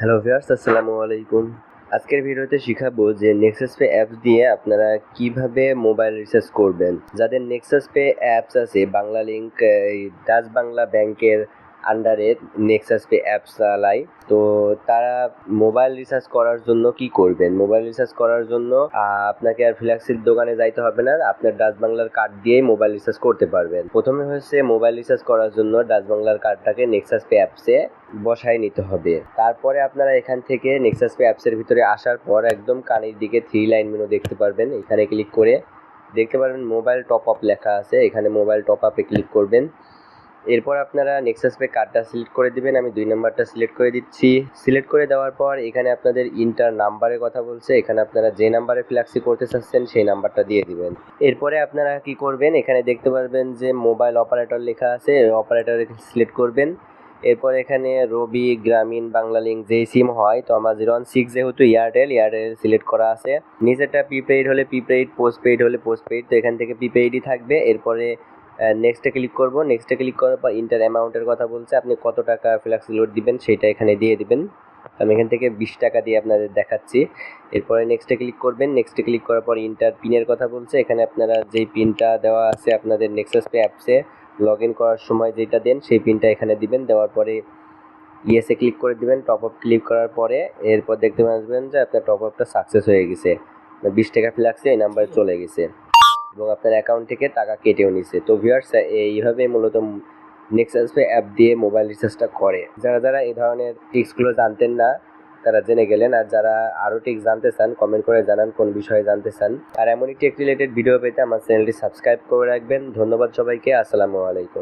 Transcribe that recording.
Hello viewers, আসসালামু আলাইকুম। আজকের ভিডিওতে শিখাবো যে নেক্সাস পে অ্যাপস দিয়ে আপনারা কিভাবে মোবাইল রিচার্জ করবেন। যাদের নেক্সাস পে অ্যাপস আছে, বাংলা লিংক এই ডাচ বাংলা ব্যাংকের আন্ডারে নেক্সাস পে অ্যাপস চালায়, তো তারা মোবাইল রিচার্জ করার জন্য কি করবেন? মোবাইল রিচার্জ করার জন্য আপনাকে আর ফ্ল্যাক্সির দোকানে যাইতে হবে না, আপনার ডাচ বাংলার কার্ড দিয়েই মোবাইল রিচার্জ করতে পারবেন। প্রথমে হচ্ছে মোবাইল রিচার্জ করার জন্য ডাচ বাংলার কার্ডটাকে নেক্সাস পে অ্যাপসে বসায় নিতে হবে। তারপরে আপনারা এখান থেকে নেক্সাস পে অ্যাপসের ভিতরে আসার পর একদম কানের দিকে 3 লাইন মেনু দেখতে পারবেন। এখানে ক্লিক করে দেখতে পারবেন মোবাইল টপ আপ লেখা আছে, এখানে মোবাইল টপ আপে ক্লিক করবেন। এরপর আপনারা নেক্সাস পে কার্ডটা সিলেক্ট করে দিবেন। আমি 2 নাম্বারটা সিলেক্ট করে দিচ্ছি। সিলেক্ট করে দেওয়ার পর এখানে আপনাদের ইন্টার নাম্বারের কথা বলছে, এখানে আপনারা যে নাম্বারে ফ্ল্যাক্সি করতে চাচ্ছেন সেই নাম্বারটা দিয়ে দিবেন। এরপরে আপনারা কি করবেন, এখানে দেখতে পারবেন যে মোবাইল অপারেটর লেখা আছে, অপারেটরে সিলেক্ট করবেন। এরপর এখানে রবি, গ্রামীণ, বাংলা লিংক যেই সিম হয়, তো আমার 016 যেহেতু এয়ারটেল সিলেক্ট করা আছে। নিচেরটা প্রিপেইড হলে প্রিপেইড, পোস্টপেইড হলে পোস্টপেইড, তো এখান থেকে প্রিপেইডই থাকবে। এরপরে নেক্সটে ক্লিক করব। নেক্সটে ক্লিক করার পর ইন্টার অ্যামাউন্টের কথা বলছে, আপনি কত টাকা ফ্ল্যাক্সি লোড দিবেন সেটা এখানে দিয়ে দিবেন। আমি এখান থেকে 20 টাকা দিয়ে আপনাদের দেখাচ্ছি। এরপরে নেক্সটে ক্লিক করবেন। নেক্সটে ক্লিক করার পর ইন্টার পিনের কথা বলছে, এখানে আপনারা যেই পিনটা দেওয়া আছে আপনাদের নেক্সাস পে অ্যাপসে লগ ইন করার সময় যেটা দেন সেই পিনটা এখানে দিবেন। দেওয়ার পরে ইয়েসে ক্লিক করে দিবেন। টপ আপ ক্লিক করার পরে এরপর দেখতে পাবেন যে আপনার টপ আপটা সাকসেস হয়ে গেছে, 20 টাকা ফ্ল্যাক্সি এই নাম্বারে চলে গেছে এবং আপনার অ্যাকাউন্ট থেকে টাকা কেটেও নিছে। তো ভিউয়ার্স, এইভাবে মূলত নেক্সাস পে অ্যাপ দিয়ে মোবাইল রিচার্জটা করে। যারা এই ধরনের টিপসগুলো জানতেন না তারা জেনে গেলেন, আর যারা আরও টিপস জানতে চান কমেন্ট করে জানান কোন বিষয়ে জানতে চান। আর এমনই টেক রিলেটেড ভিডিও পেতে আমার চ্যানেলটি সাবস্ক্রাইব করে রাখবেন। ধন্যবাদ সবাইকে, আসসালামু আলাইকুম।